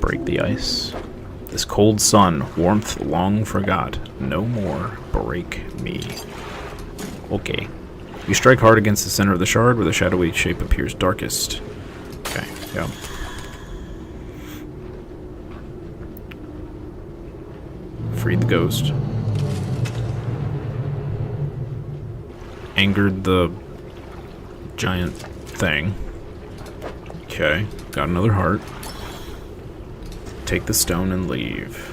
break the ice. This cold sun, warmth long forgot. No more break me. Okay. You strike hard against the center of the shard where the shadowy shape appears darkest. Okay, yeah. Freed the ghost. Angered the giant thing. Okay, got another heart. Take the stone and leave.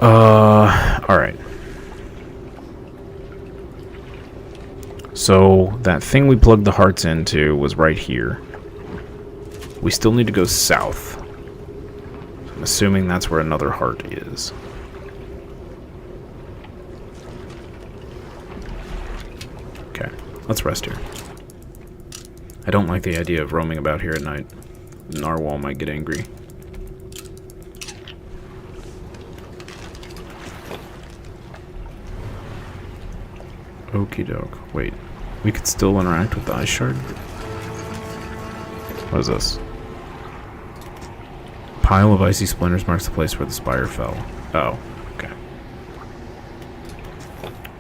Alright. So, that thing we plugged the hearts into was right here. We still need to go south. I'm assuming that's where another heart is. Okay, let's rest here. I don't like the idea of roaming about here at night. The narwhal might get angry. Okie doke. Wait, we could still interact with the ice shard? What is this? Pile of icy splinters marks the place where the spire fell. Oh, okay.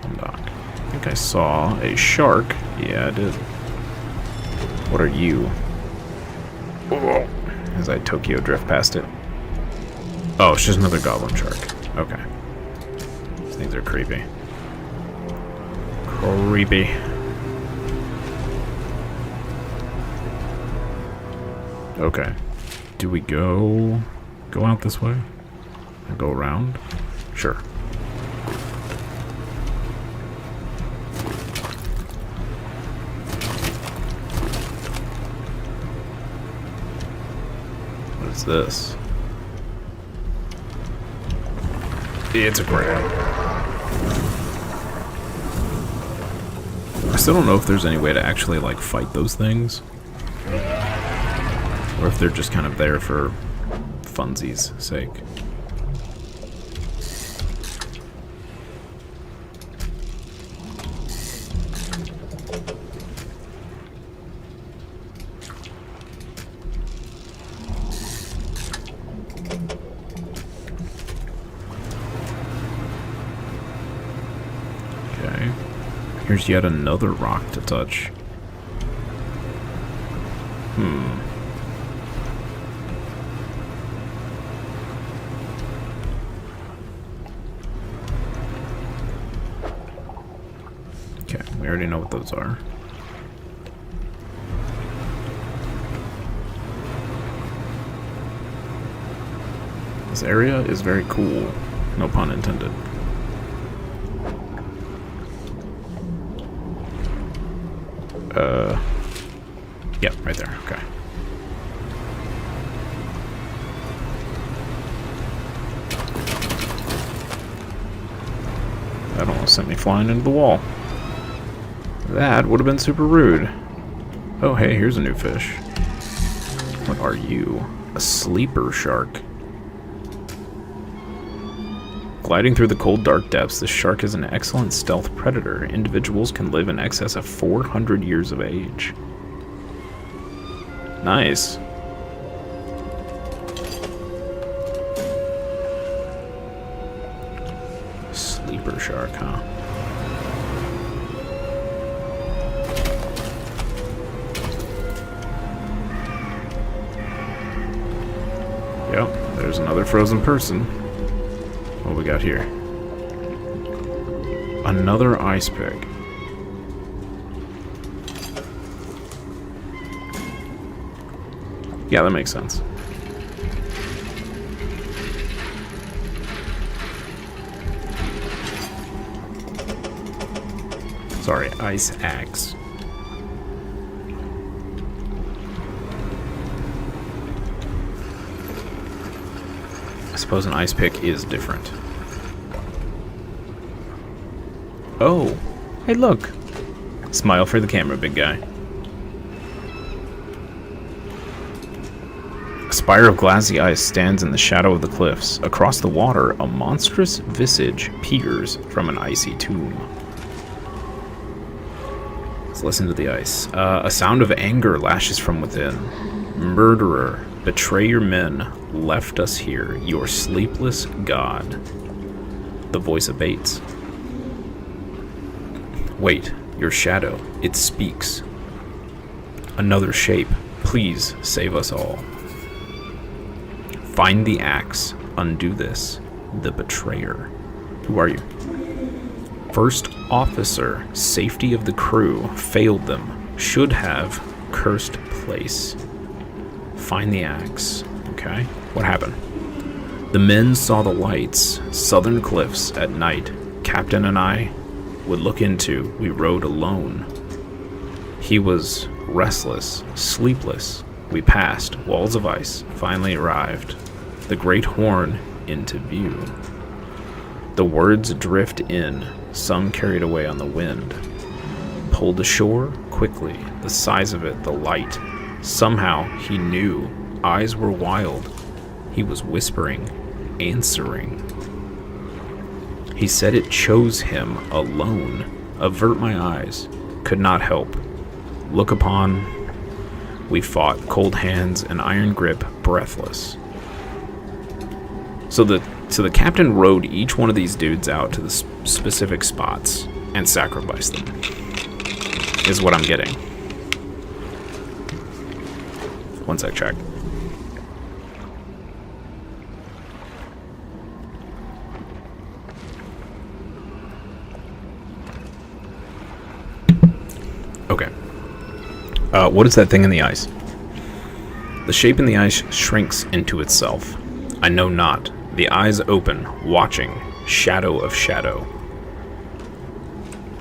I'm back. I think I saw a shark. Yeah, I did. What are you? Whoa. As I Tokyo drift past it. Oh, it's just another goblin shark. Okay. These things are creepy. Creepy. Okay. Do we go out this way? And go around? Sure. What is this? It's a crab. I still don't know if there's any way to actually, like, fight those things. Or if they're just kind of there for funsies' sake. Okay. Here's yet another rock to touch. Okay, we already know what those are. This area is very cool. No pun intended. Yep, right there. Okay. That almost sent me flying into the wall. That would have been super rude. Oh, hey, here's a new fish. What are you? A sleeper shark. Gliding through the cold, dark depths, this shark is an excellent stealth predator. Individuals can live in excess of 400 years of age. Nice. Sleeper shark, huh? Yep, there's another frozen person. What we got here? Another ice pick. Yeah, that makes sense. Sorry, ice axe. I suppose an ice pick is different. Oh, hey look. Smile for the camera, big guy. A spire of glassy ice stands in the shadow of the cliffs. Across the water, a monstrous visage peers from an icy tomb. Let's listen to the ice. A sound of anger lashes from within. Murderer. Betray your men, left us here, your sleepless god. The voice abates. Wait, your shadow, it speaks. Another shape, please save us all. Find the axe, undo this. The betrayer. Who are you? First officer, safety of the crew, failed them. Should have, cursed place. Find the axe. Okay, what happened? The men saw the lights, southern cliffs at night. Captain and I would look into, we rode alone. He was restless, sleepless. We passed, walls of ice, finally arrived. The great horn into view. The words drift in, some carried away on the wind. Pulled ashore quickly, the size of it, the light. Somehow he knew, eyes were wild. He was whispering, answering. He said it chose him alone. Avert my eyes, could not help. Look upon, we fought, cold hands, an iron grip, breathless. So the captain rode each one of these dudes out to the specific spots and sacrificed them, is what I'm getting. One sec, check. Okay. What is that thing in the ice? The shape in the ice shrinks into itself. I know not. The eyes open, watching, shadow of shadow.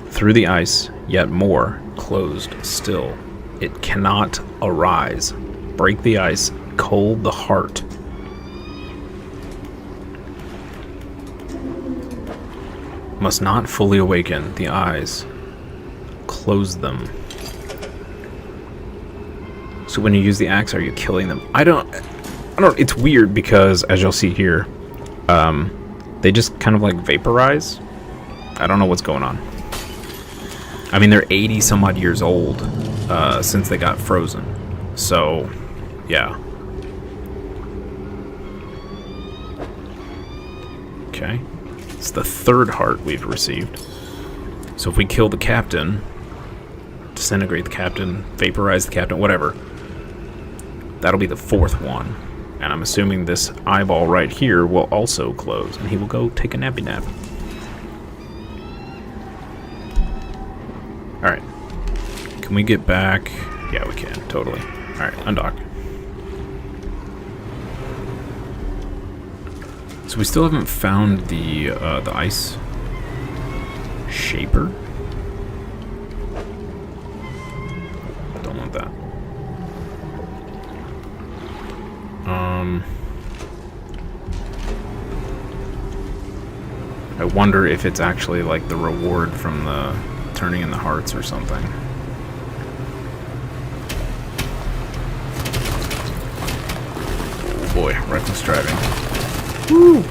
Through the ice, yet more, closed still. It cannot arise. Break the ice, cold the heart. Must not fully awaken the eyes. Close them. So when you use the axe, are you killing them? I don't, it's weird because, as you'll see here, they just kind of like vaporize. I don't know what's going on. I mean, they're 80 some odd years old since they got frozen. So, yeah. Okay. It's the third heart we've received. So if we kill the captain, disintegrate the captain, vaporize the captain, whatever, that'll be the fourth one. And I'm assuming this eyeball right here will also close, and he will go take a nappy nap. Alright. Can we get back? Yeah, we can, totally. Alright, undock. So we still haven't found the ice shaper. Don't want that. I wonder if it's actually like the reward from the turning in the hearts or something. Oh boy, reckless driving. Woo!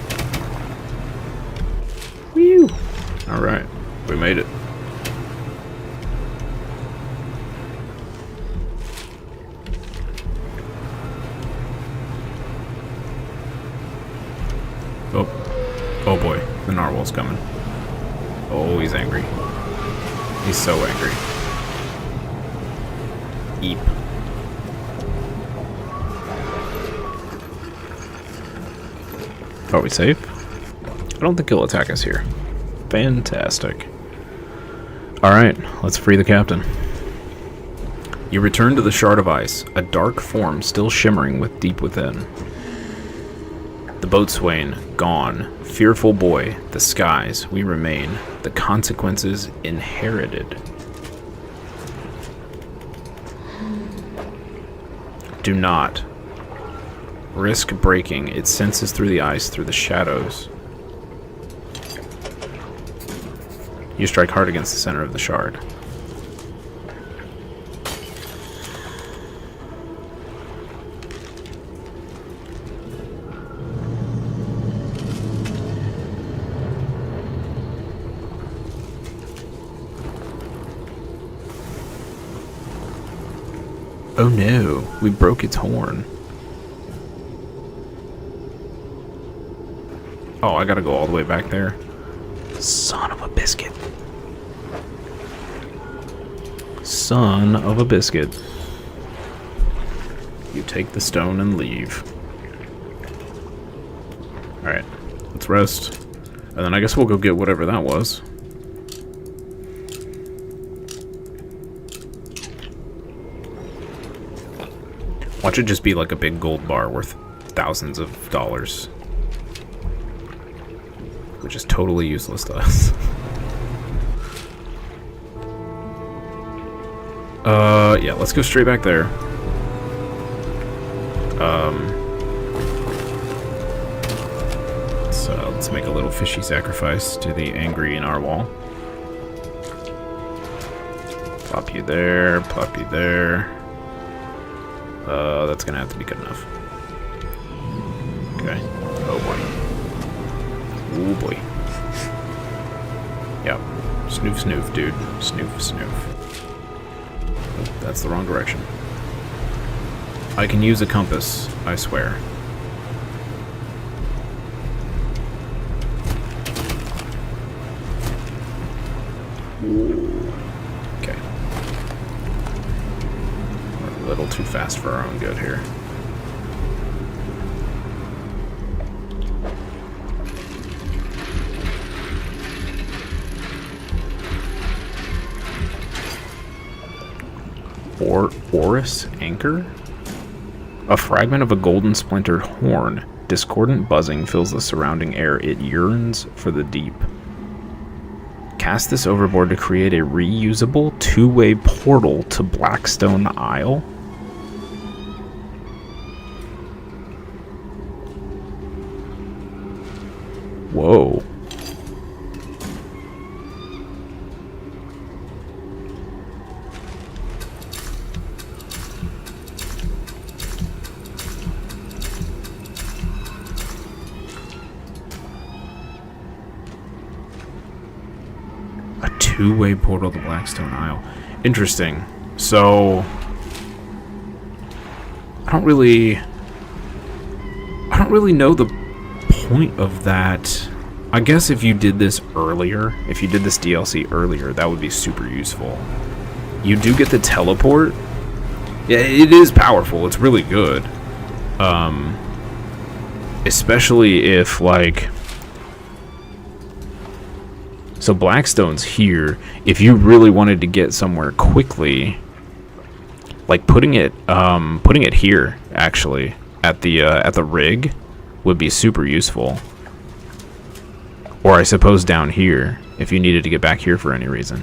Woo! Alright, we made it. Oh boy, the narwhal's coming. Oh, he's angry. He's so angry. Eep. Are we safe? I don't think he'll attack us here. Fantastic. Alright, let's free the captain. You return to the shard of ice, a dark form still shimmering with deep within. The boatswain, gone. Fearful boy, the skies, we remain. The consequences inherited. Do not risk breaking. It senses through the ice, through the shadows. You strike hard against the center of the shard. Oh no, we broke its horn. Oh, I gotta go all the way back there. Son of a biscuit. Son of a biscuit. You take the stone and leave. Alright, let's rest. And then I guess we'll go get whatever that was. Watch it just be like a big gold bar worth thousands of dollars. Which is totally useless to us. Yeah, let's go straight back there. So let's make a little fishy sacrifice to the angry narwhal. Plop you there, plop you there. That's gonna have to be good enough. Okay. Oh boy. Oh boy. Yep. Snoof snoof, dude. Snoof snoof. Oh, that's the wrong direction. I can use a compass, I swear. Okay. We're a little too fast for our own good here. Oris anchor? A fragment of a golden splintered horn. Discordant buzzing fills the surrounding air. It yearns for the deep. Cast this overboard to create a reusable two-way portal to Blackstone Isle. Whoa. Two-way portal to Blackstone Isle. Interesting. So I don't really know the point of that. I guess if you did this earlier, if you did this DLC earlier, that would be super useful. You do get the teleport. Yeah, it is powerful. It's really good. Especially if, like... So Blackstone's here. If you really wanted to get somewhere quickly, like putting it here, actually, at the rig, would be super useful. Or I suppose down here, if you needed to get back here for any reason.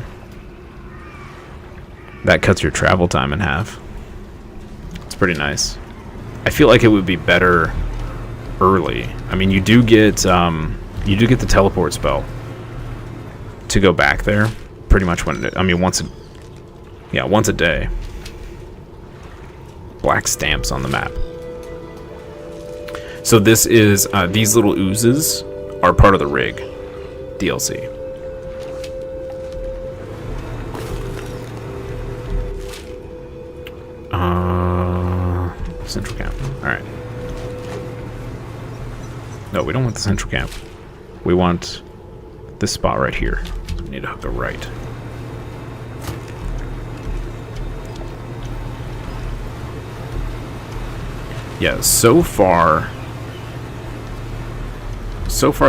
That cuts your travel time in half. It's pretty nice. I feel like it would be better early. I mean, you do get the teleport spell to go back there pretty much once a day. Black stamps on the map. So this is these little oozes are part of the rig DLC. Central camp. All right. No, we don't want the central camp. We want this spot right here. So we need to hook the right. Yeah, so far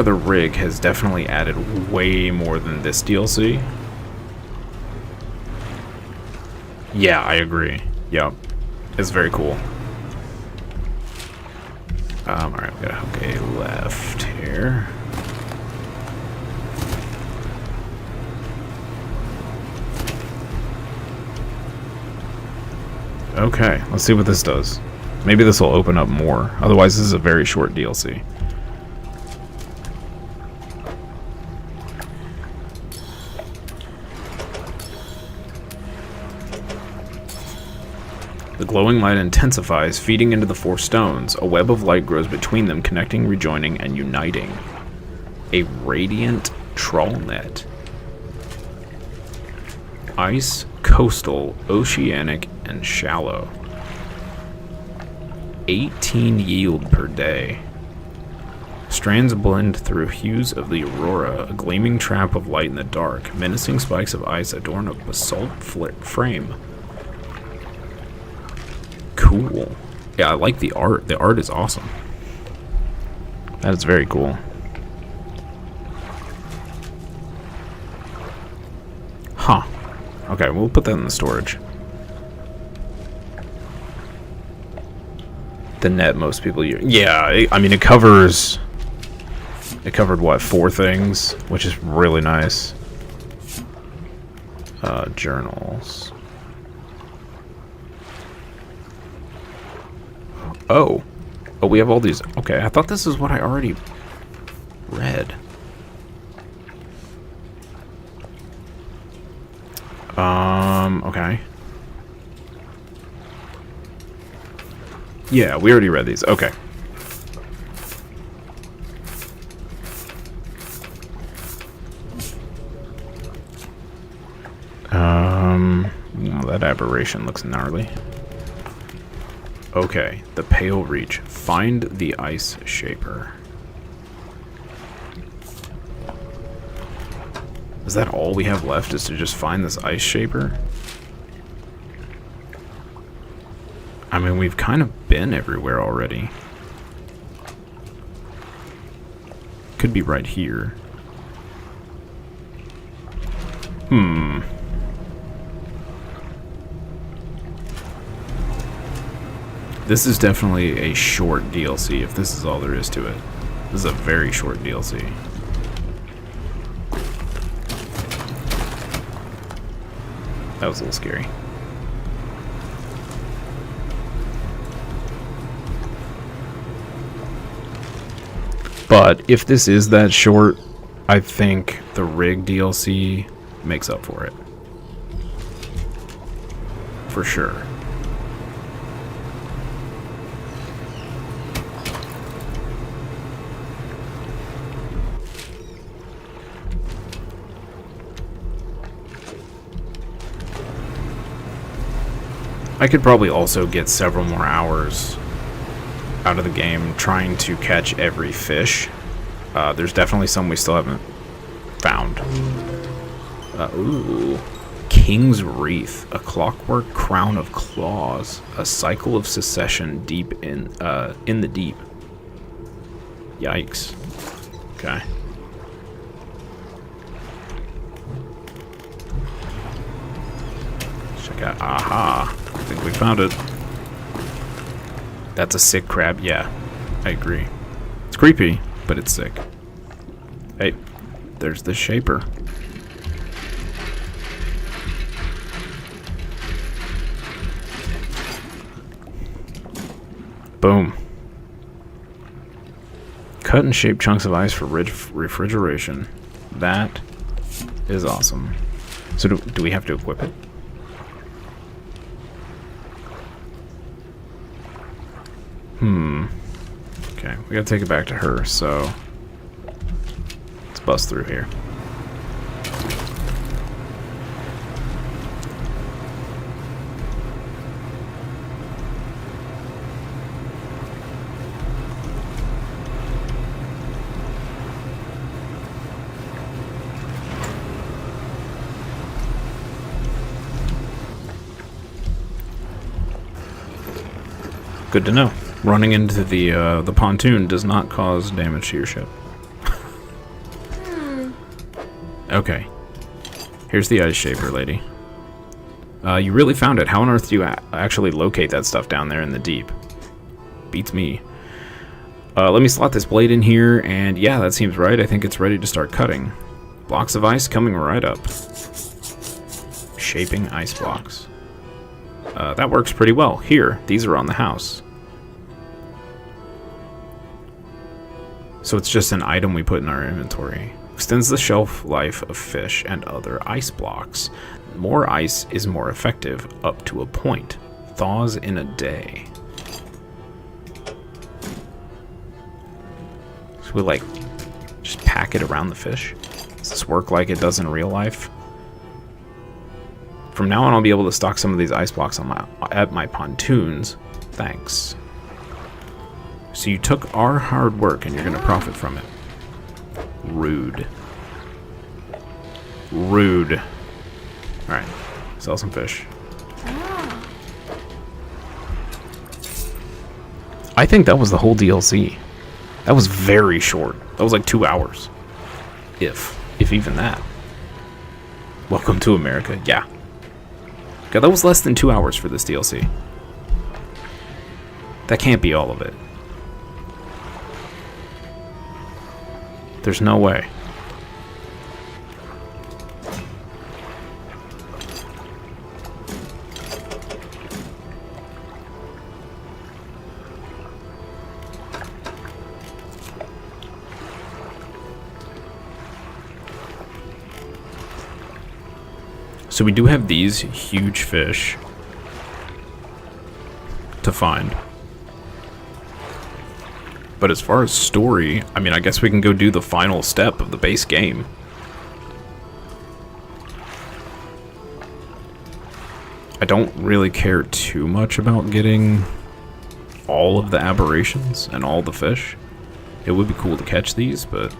the rig has definitely added way more than this DLC. Yeah, I agree. Yep. It's very cool. Alright, we gotta hook a left here. Okay, let's see what this does. Maybe this will open up more. Otherwise, this is a very short DLC. The glowing light intensifies, feeding into the four stones. A web of light grows between them, connecting, rejoining, and uniting. A radiant trawl net. Ice, coastal, oceanic, and shallow. 18 yield per day. Strands blend through hues of the aurora, a gleaming trap of light in the dark. Menacing spikes of ice adorn a basalt frame. Cool. Yeah, I like the art. The art is awesome. That is very cool. Huh. Okay, we'll put that in the storage. The net most people use. Yeah, I mean, it covers... It covered, what, 4 things? Which is really nice. Journals. Oh. Oh, we have all these. Okay, I thought this is what I already read. Okay. Yeah, we already read these. Okay. Well, that aberration looks gnarly. Okay, the Pale Reach. Find the Ice Shaper. Is that all we have left, is to just find this Ice Shaper? I mean, we've kind of been everywhere already. Could be right here. This is definitely a short DLC, if this is all there is to it. This is a very short DLC. That was a little scary. But if this is that short, I think the rig DLC makes up for it. For sure. I could probably also get several more hours out of the game trying to catch every fish. There's definitely some we still haven't found. Ooh. King's Wreath. A clockwork crown of claws. A cycle of secession deep in the deep. Yikes. Okay. Check out. Aha. I think we found it. That's a sick crab. Yeah, I agree. It's creepy, but it's sick. Hey, there's the Shaper. Boom. Cut and shape chunks of ice for refrigeration. That is awesome. So do we have to equip it? Okay, we gotta take it back to her, so let's bust through here. Good to know. Running into the pontoon does not cause damage to your ship. Okay. Here's the Ice Shaper, lady. You really found it. How on earth do you actually locate that stuff down there in the deep? Beats me. Let me slot this blade in here, and yeah, that seems right. I think it's ready to start cutting. Blocks of ice coming right up. Shaping ice blocks. That works pretty well. Here, these are on the house. So it's just an item we put in our inventory. Extends the shelf life of fish and other ice blocks. More ice is more effective, up to a point. Thaws in a day. So we like just pack it around the fish? Does this work like it does in real life? From now on, I'll be able to stock some of these ice blocks on at my pontoons. Thanks. So you took our hard work and you're gonna profit from it. Rude. Rude. Alright, sell some fish. I think that was the whole DLC. That was very short. That was like 2 hours. If even that. Welcome to America. Yeah. God, that was less than 2 hours for this DLC. That can't be all of it. There's no way. So we do have these huge fish to find. But as far as story, I mean, I guess we can go do the final step of the base game. I don't really care too much about getting all of the aberrations and all the fish. It would be cool to catch these, but...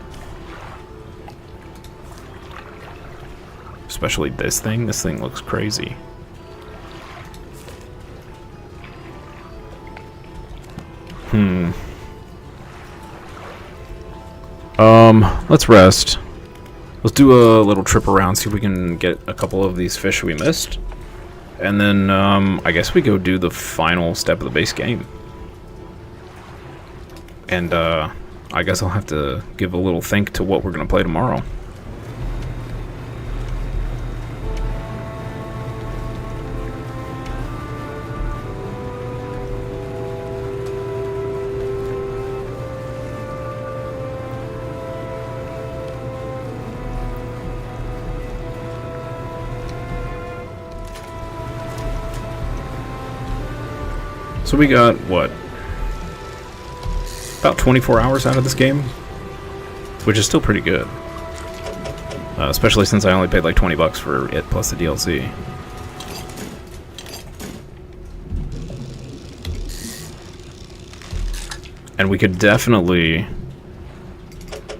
especially this thing. This thing looks crazy. Let's rest. Let's do a little trip around, see if we can get a couple of these fish we missed. And then, I guess we go do the final step of the base game. And, I guess I'll have to give a little think to what we're gonna play tomorrow. So we got, what, about 24 hours out of this game, which is still pretty good. Especially since I only paid like 20 bucks for it plus the DLC. And we could definitely,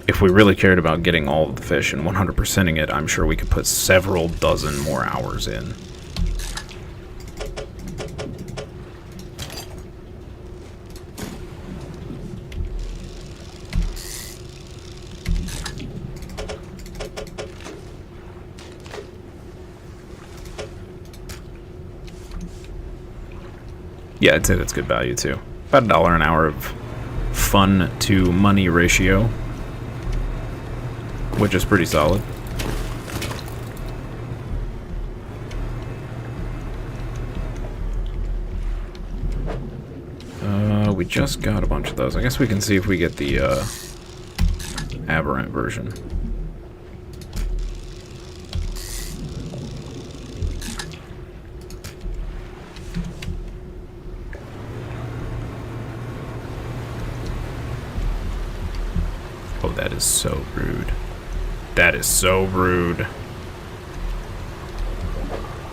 if we really cared about getting all of the fish and 100%ing it, I'm sure we could put several dozen more hours in. Yeah, I'd say that's good value too. About $1 an hour of fun to money ratio, which is pretty solid. We just got a bunch of those. I guess we can see if we get the aberrant version. Oh, that is so rude. That is so rude.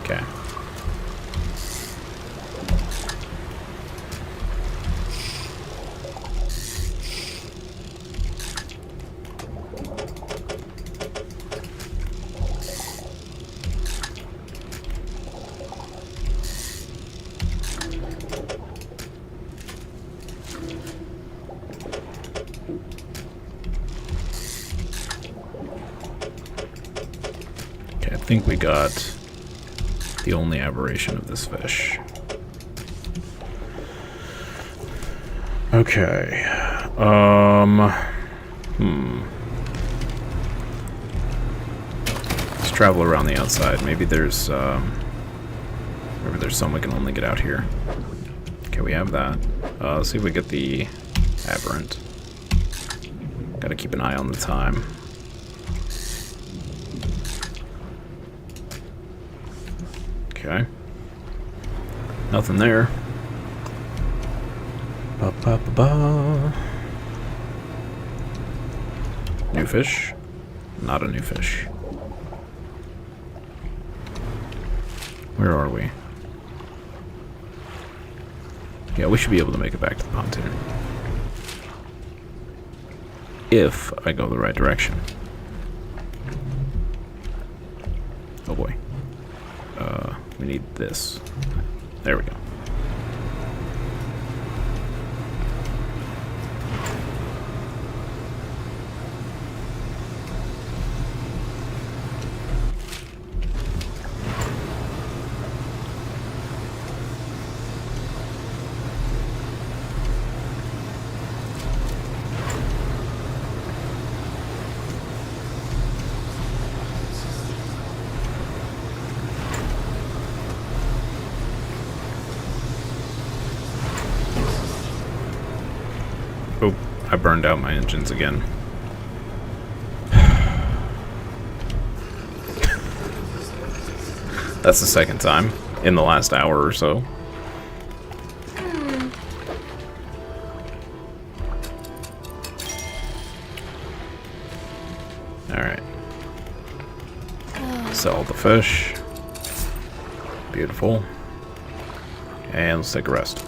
Okay. I think we got the only aberration of this fish. Okay. Let's travel around the outside. Maybe there's some we can only get out here. Okay, we have that. Let's see if we get the aberrant. Gotta keep an eye on the time. Okay. Nothing there. Ba, ba, ba, ba. New fish? Not a new fish. Where are we? Yeah, we should be able to make it back to the pontoon. if I go the right direction. Oh boy. We need this. There we go. Oh, I burned out my engines again. That's the second time in the last hour or so. Alright. Sell the fish. Beautiful. And let's take a rest.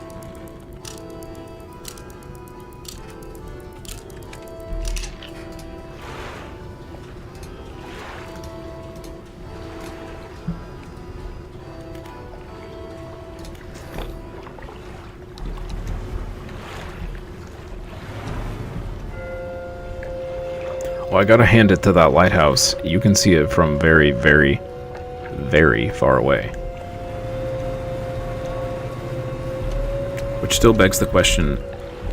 Well, I gotta hand it to that lighthouse. You can see it from very, very, very far away. Which still begs the question,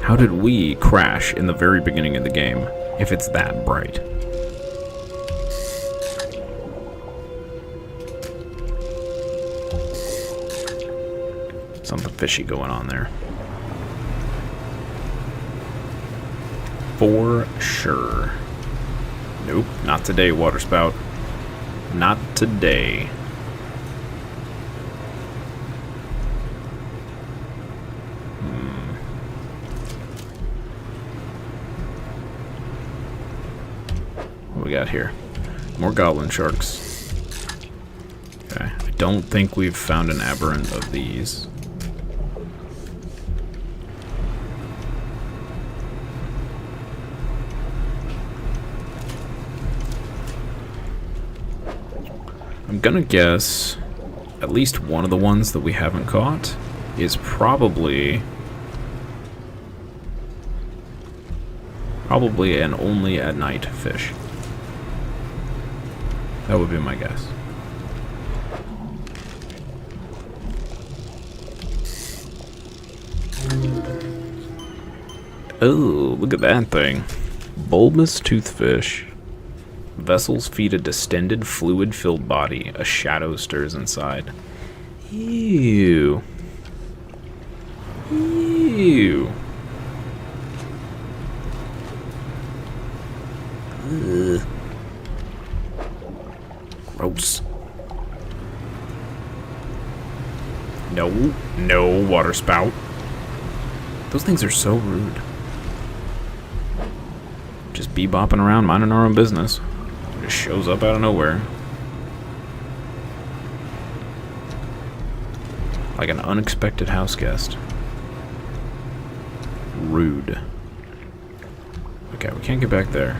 how did we crash in the very beginning of the game if it's that bright? Something fishy going on there. For sure. Nope, not today, waterspout. Not today. What we got here? More goblin sharks. Okay, I don't think we've found an aberrant of these. I'm gonna guess at least one of the ones that we haven't caught is probably an only at night fish. That would be my guess. Oh, look at that thing. Bulbous toothfish. Vessels feed a distended, fluid-filled body. A shadow stirs inside. Ew. Ew. Ugh. Gross. No water spout. Those things are so rude. Just bebopping around, minding our own business. Just shows up out of nowhere. Like an unexpected house guest. Rude. Okay, we can't get back there.